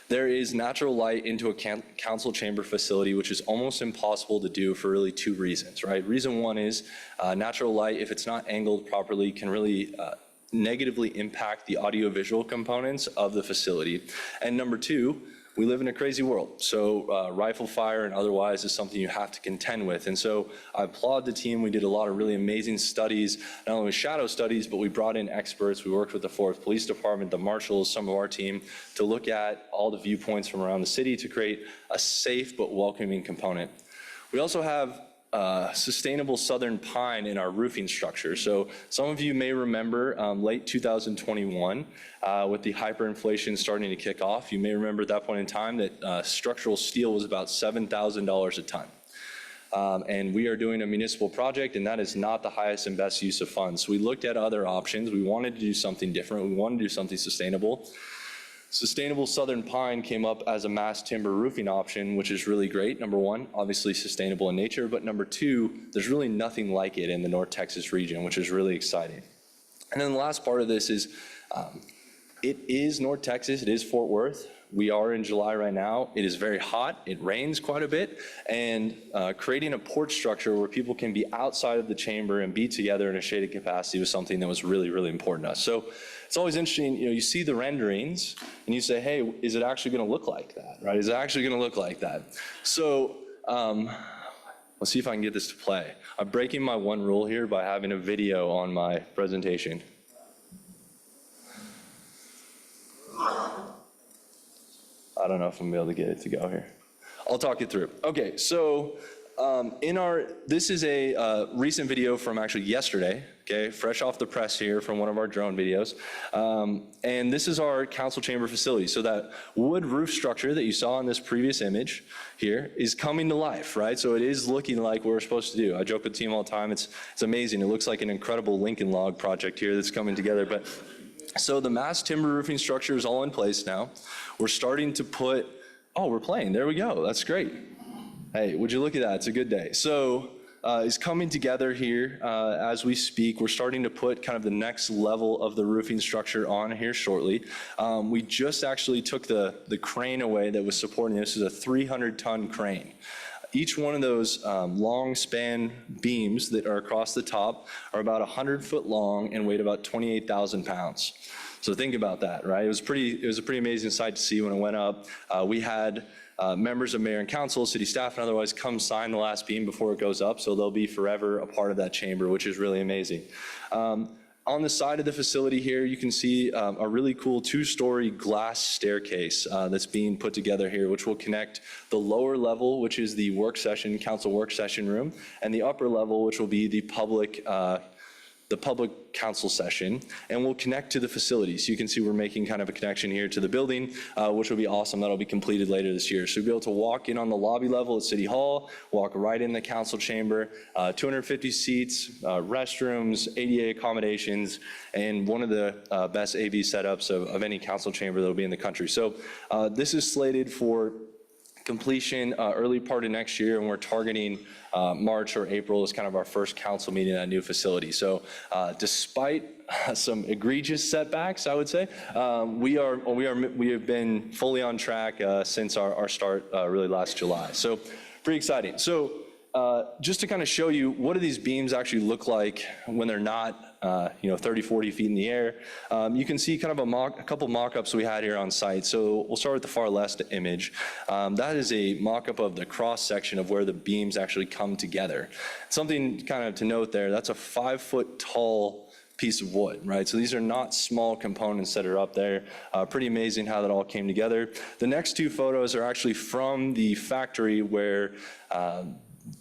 there is natural light into a council chamber facility, which is almost impossible to do for really 2 reasons, right? Reason one is natural light, if it's not angled properly, can really negatively impact the audiovisual components of the facility. And number 2, we live in a crazy world, so rifle fire and otherwise is something you have to contend with. And so I applaud the team. We did a lot of really amazing studies, not only shadow studies, but we brought in experts. We worked with the 4th Police Department, the marshals, some of our team, to look at all the viewpoints from around the city to create a safe but welcoming component. We also have sustainable southern pine in our roofing structure. So some of you may remember late 2021 with the hyperinflation starting to kick off. You may remember at that point in time that structural steel was about $7,000 a ton. And we are doing a municipal project, and that is not the highest and best use of funds. So we looked at other options. We wanted to do something different. We wanted to do something sustainable. Sustainable southern pine came up as a mass timber roofing option, which is really great. Number one, obviously sustainable in nature, but number 2, there's really nothing like it in the North Texas region, which is really exciting. And then the last part of this is, it is North Texas, it is Fort Worth. We are in July right now. It is very hot, it rains quite a bit, and creating a porch structure where people can be outside of the chamber and be together in a shaded capacity was something that was really, really important to us. So it's always interesting, you see the renderings and you say, hey, is it actually gonna look like that, right? Is it actually gonna look like that? So let's see if I can get this to play. I'm breaking my one rule here by having a video on my presentation. I don't know if I'm gonna be able to get it to go here. I'll talk it through. Okay, so this is a recent video from actually yesterday, okay, fresh off the press here from one of our drone videos. And this is our council chamber facility. So that wood roof structure that you saw in this previous image here is coming to life, right? So it is looking like what we're supposed to do. I joke with the team all the time, it's amazing. It looks like an incredible Lincoln log project here that's coming together. But so the mass timber roofing structure is all in place now. We're starting to put, oh, we're playing, there we go, that's great. Hey, would you look at that, it's a good day. So it's coming together here as we speak. We're starting to put kind of the next level of the roofing structure on here shortly. We just actually took the crane away that was supporting this. This is a 300-ton crane. Each one of those long span beams that are across the top are about 100 foot long and weighed about 28,000 pounds. So think about that, right? It was a pretty amazing sight to see when it went up. We had members of mayor and council, city staff, and otherwise come sign the last beam before it goes up, so they'll be forever a part of that chamber, which is really amazing. On the side of the facility here, you can see a really cool 2-story glass staircase that's being put together here, which will connect the lower level, which is the council work session room, and the upper level, which will be the public council session, and we'll connect to the facility. So you can see we're making kind of a connection here to the building, which will be awesome. That'll be completed later this year. So you'll be able to walk in on the lobby level at City Hall, walk right in the council chamber, 250 seats, restrooms, ADA accommodations, and one of the best AV setups of any council chamber that'll be in the country. So this is slated for completion early part of next year, and we're targeting March or April as kind of our first council meeting at a new facility. So despite some egregious setbacks, I would say, we have been fully on track since our start really last July. So pretty exciting. So just to kind of show you what do these beams actually look like when they're not 30, 40 feet in the air. You can see kind of a couple mock-ups we had here on site. So we'll start with the far left image. That is a mock-up of the cross-section of where the beams actually come together. Something kind of to note there, that's a 5-foot tall piece of wood, right? So these are not small components that are up there. Pretty amazing how that all came together. The next two photos are actually from the factory where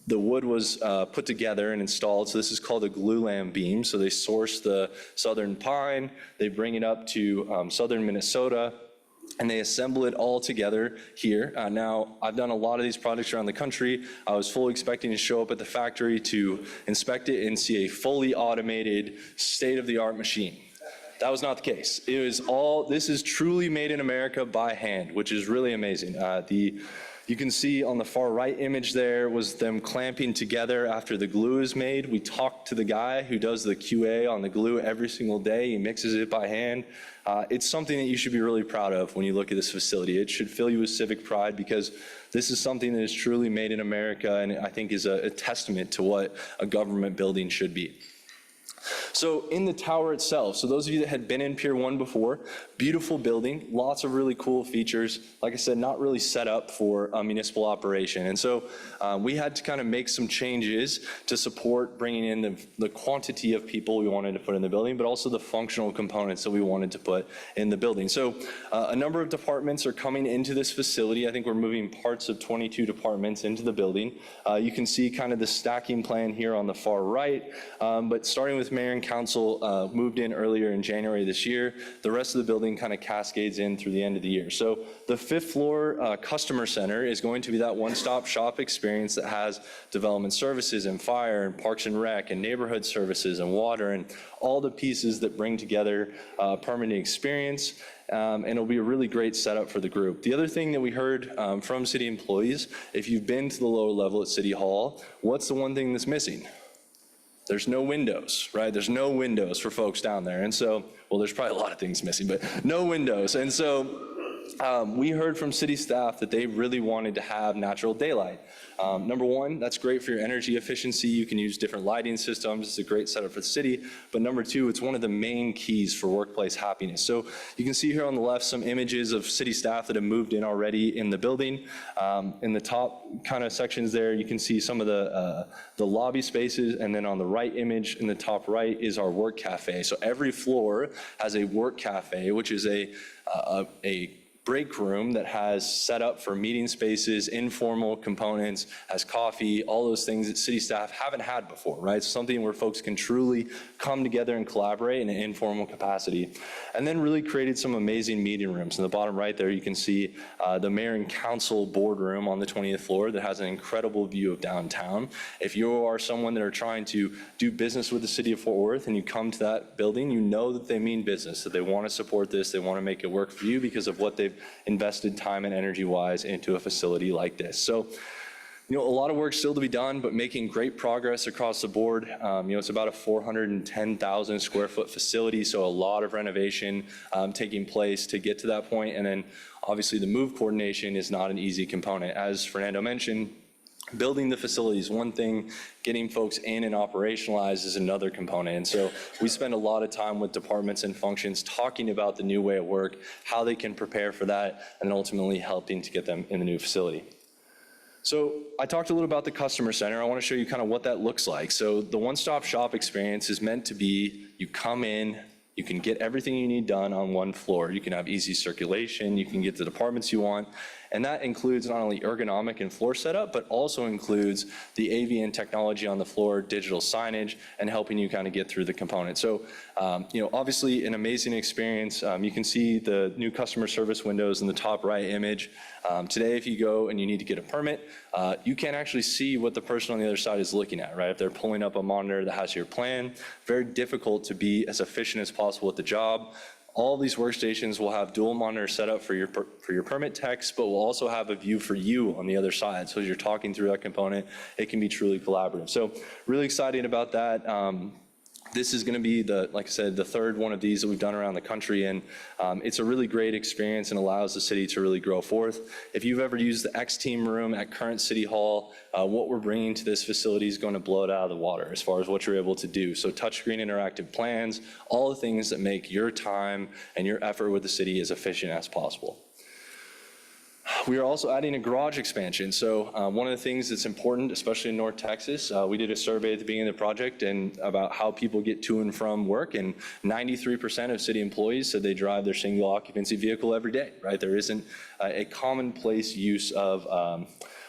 the wood was put together and installed. So this is called a glulam beam. So they source the southern pine, they bring it up to southern Minnesota, and they assemble it all together here. Now, I've done a lot of these projects around the country. I was fully expecting to show up at the factory to inspect it and see a fully automated, state-of-the-art machine. That was not the case. It was this is truly made in America by hand, which is really amazing. You can see on the far right image there was them clamping together after the glue is made. We talked to the guy who does the QA on the glue every single day. He mixes it by hand. It's something that you should be really proud of when you look at this facility. It should fill you with civic pride because this is something that is truly made in America and I think is a testament to what a government building should be. So in the tower itself, so those of you that had been in Pier 1 before, beautiful building, lots of really cool features. Like I said, not really set up for a municipal operation. And so we had to kind of make some changes to support bringing in the quantity of people we wanted to put in the building, but also the functional components that we wanted to put in the building. So a number of departments are coming into this facility. I think we're moving parts of 22 departments into the building. You can see kind of the stacking plan here on the far right, but starting with Mayor and Council moved in earlier in January this year. The rest of the building kind of cascades in through the end of the year. So the 5th floor customer center is going to be that one-stop shop experience that has development services and fire and parks and rec and neighborhood services and water and all the pieces that bring together a permanent experience. And it'll be a really great setup for the group. The other thing that we heard from city employees, if you've been to the lower level at City Hall, what's the one thing that's missing? There's no windows, right? There's no windows for folks down there. And so, well, there's probably a lot of things missing, but no windows. And so we heard from city staff that they really wanted to have natural daylight. Number one, that's great for your energy efficiency. You can use different lighting systems. It's a great setup for the city. But number two, it's one of the main keys for workplace happiness. So you can see here on the left some images of city staff that have moved in already in the building. In the top kind of sections there, you can see some of the lobby spaces. And then on the right image in the top right is our work cafe. So every floor has a work cafe, which is a break room that has set up for meeting spaces, informal components, has coffee, all those things that city staff haven't had before, right? So something where folks can truly come together and collaborate in an informal capacity. And then really created some amazing meeting rooms. In the bottom right there, you can see the mayor and council boardroom on the 20th floor that has an incredible view of downtown. If you are someone that are trying to do business with the city of Fort Worth and you come to that building, you know that they mean business, that they want to support this, they want to make it work for you because of what they've invested time and energy-wise into a facility like this. So, a lot of work still to be done, but making great progress across the board. It's about a 410,000 square foot facility, so a lot of renovation taking place to get to that point. And then obviously the move coordination is not an easy component. As Fernando mentioned, building the facility is one thing, getting folks in and operationalized is another component. And so we spend a lot of time with departments and functions talking about the new way of work, how they can prepare for that, and ultimately helping to get them in the new facility. So I talked a little about the customer center. I want to show you kind of what that looks like. So the one-stop shop experience is meant to be, you come in, you can get everything you need done on one floor. You can have easy circulation, you can get the departments you want, and that includes not only ergonomic and floor setup, but also includes the AV and technology on the floor, digital signage, and helping you kind of get through the components. So, obviously an amazing experience. You can see the new customer service windows in the top right image. Today, if you go and you need to get a permit, you can't actually see what the person on the other side is looking at, right? If they're pulling up a monitor that has your plan, very difficult to be as efficient as possible at the job. All these workstations will have dual monitors set up for your permit text, but will also have a view for you on the other side. So as you're talking through that component, it can be truly collaborative. So really excited about that. This is going to be like I said, the third one of these that we've done around the country, and it's a really great experience and allows the city to really grow forth. If you've ever used the X-Team room at current City Hall, what we're bringing to this facility is going to blow it out of the water as far as what you're able to do. So touchscreen interactive plans, all the things that make your time and your effort with the city as efficient as possible. We are also adding a garage expansion. So one of the things that's important, especially in North Texas, we did a survey at the beginning of the project and about how people get to and from work, and 93% of city employees said they drive their single occupancy vehicle every day, right? There isn't a commonplace use of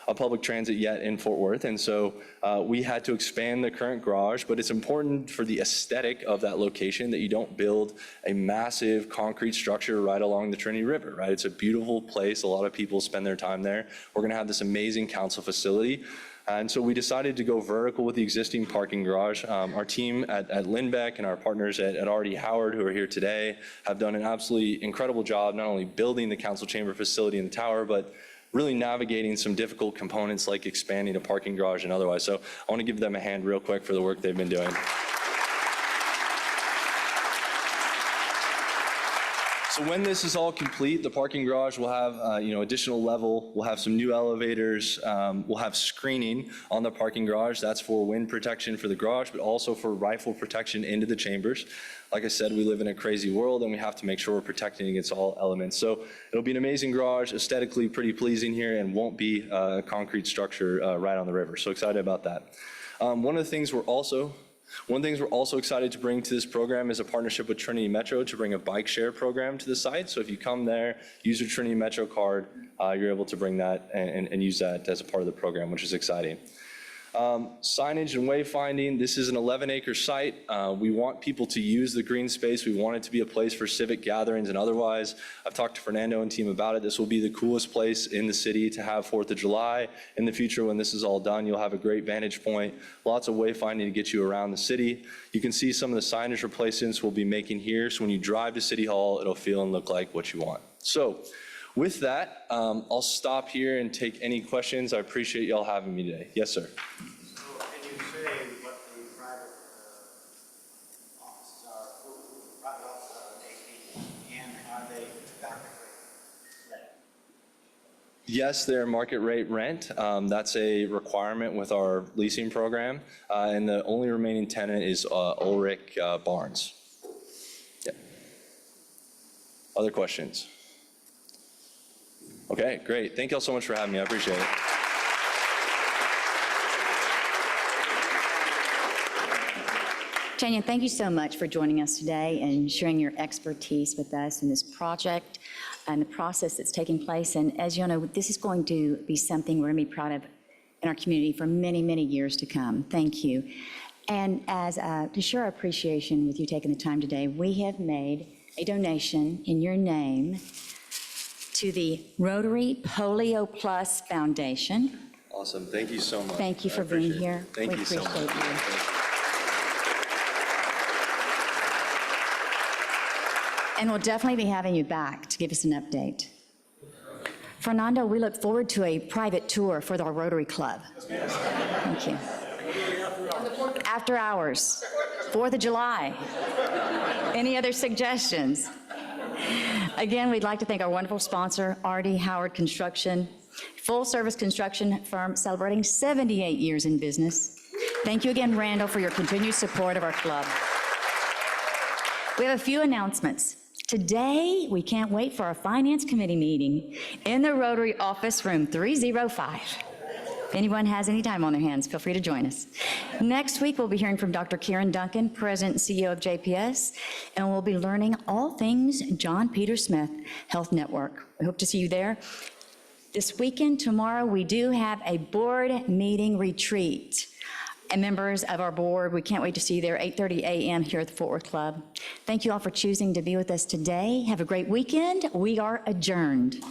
a public transit yet in Fort Worth, and so we had to expand the current garage, but it's important for the aesthetic of that location that you don't build a massive concrete structure right along the Trinity River, right? It's a beautiful place. A lot of people spend their time there. We're gonna have this amazing council facility. And so we decided to go vertical with the existing parking garage. Our team at Lindbeck and our partners at RD Howard, who are here today, have done an absolutely incredible job, not only building the council chamber facility in the tower, but really navigating some difficult components like expanding a parking garage and otherwise. So I want to give them a hand real quick for the work they've been doing. So when this is all complete, the parking garage will have additional level. We'll have some new elevators. We'll have screening on the parking garage. That's for wind protection for the garage, but also for rifle protection into the chambers. Like I said, we live in a crazy world, and we have to make sure we're protecting against all elements. So it'll be an amazing garage, aesthetically pretty pleasing here, and won't be a concrete structure right on the river. So excited about that. One of the things we're also excited to bring to this program is a partnership with Trinity Metro to bring a bike share program to the site. So if you come there, use your Trinity Metro card, you're able to bring that and use that as a part of the program, which is exciting. Signage and wayfinding, this is an 11-acre site. We want people to use the green space. We want it to be a place for civic gatherings and otherwise. I've talked to Fernando and team about it. This will be the coolest place in the city to have 4th of July. In the future, when this is all done, you'll have a great vantage point, lots of wayfinding to get you around the city. You can see some of the signage replacements we'll be making here. So when you drive to City Hall, it'll feel and look like what you want. So with that, I'll stop here and take any questions. I appreciate y'all having me today. Yes, sir. So can you say what the private offices are, who private offices are and how they market rate? Yes, they're market rate rent. That's a requirement with our leasing program. And the only remaining tenant is Ulrich Barnes. Yeah. Other questions? Okay, great. Thank you all so much for having me. I appreciate it. Tanya, thank you so much for joining us today and sharing your expertise with us in this project and the process that's taking place. And as you know, this is going to be something we're going to be proud of in our community for many, many years to come. Thank you. And as to share our appreciation with you taking the time today, we have made a donation in your name to the Rotary Polio Plus Foundation. Awesome. Thank you so much. Thank you for being here. Thank you so much. We appreciate you. And we'll definitely be having you back to give us an update. Fernando, we look forward to a private tour for our Rotary Club. Thank you. After hours, 4th of July. Any other suggestions? Again, we'd like to thank our wonderful sponsor, RD Howard Construction, full-service construction firm celebrating 78 years in business. Thank you again, Randall, for your continued support of our club. We have a few announcements. Today, we can't wait for our Finance Committee meeting in the Rotary Office Room 305. If anyone has any time on their hands, feel free to join us. Next week, we'll be hearing from Dr. Karen Duncan, President and CEO of JPS, and we'll be learning all things John Peter Smith Health Network. We hope to see you there. This weekend, tomorrow, we do have a board meeting retreat. And members of our board, we can't wait to see you there, 8:30 a.m. here at the Fort Worth Club. Thank you all for choosing to be with us today. Have a great weekend. We are adjourned.